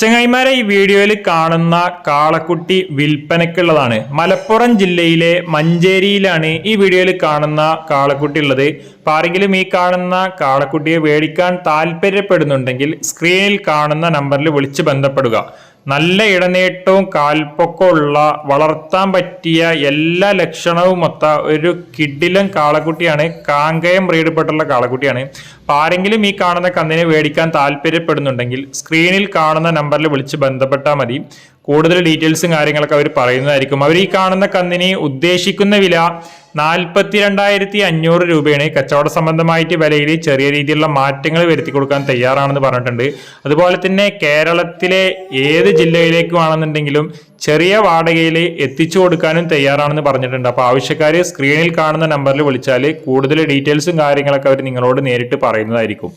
ചങ്ങായിമാരെ, ഈ വീഡിയോയിൽ കാണുന്ന കാളക്കുട്ടി വിൽപ്പനക്കുള്ളതാണ്. മലപ്പുറം ജില്ലയിലെ മഞ്ചേരിയിലാണ് ഈ വീഡിയോയിൽ കാണുന്ന കാളക്കുട്ടി ഉള്ളത്. അപ്പോൾ ആരെങ്കിലും ഈ കാണുന്ന കാളക്കുട്ടിയെ മേടിക്കാൻ താല്പര്യപ്പെടുന്നുണ്ടെങ്കിൽ സ്ക്രീനിൽ കാണുന്ന നമ്പറിൽ വിളിച്ച് ബന്ധപ്പെടുക. നല്ല ഇടനേട്ടവും കാൽപ്പൊക്കമുള്ള, വളർത്താൻ പറ്റിയ എല്ലാ ലക്ഷണവും മൊത്ത ഒരു കിടിലൻ കാളക്കുട്ടിയാണ്. കാങ്കയം ബ്രീഡപ്പെട്ടുള്ള കാളക്കുട്ടിയാണ്. അപ്പോൾ ആരെങ്കിലും ഈ കാണുന്ന കന്നിനെ മേടിക്കാൻ താല്പര്യപ്പെടുന്നുണ്ടെങ്കിൽ സ്ക്രീനിൽ കാണുന്ന നമ്പറിൽ വിളിച്ച് ബന്ധപ്പെട്ടാൽ മതി. കൂടുതൽ ഡീറ്റെയിൽസും കാര്യങ്ങളൊക്കെ അവർ പറയുന്നതായിരിക്കും. അവർ ഈ കാണുന്ന കന്നിന് ഉദ്ദേശിക്കുന്ന വില 42,500 രൂപയാണ്. കച്ചവട സംബന്ധമായിട്ട് വിലയിൽ ചെറിയ രീതിയിലുള്ള മാറ്റങ്ങൾ വരുത്തി കൊടുക്കാൻ തയ്യാറാണെന്ന് പറഞ്ഞിട്ടുണ്ട്. അതുപോലെ തന്നെ കേരളത്തിലെ ഏത് ജില്ലയിലേക്ക് വേണമെന്നുണ്ടെങ്കിലും ചെറിയ വാടകയിൽ എത്തിച്ചു കൊടുക്കാനും തയ്യാറാണെന്ന് പറഞ്ഞിട്ടുണ്ട്. അപ്പോൾ ആവശ്യക്കാർ സ്ക്രീനിൽ കാണുന്ന നമ്പറിൽ വിളിച്ചാൽ കൂടുതൽ ഡീറ്റെയിൽസും കാര്യങ്ങളൊക്കെ അവർ നിങ്ങളോട് നേരിട്ട് പറയുന്നതായിരിക്കും.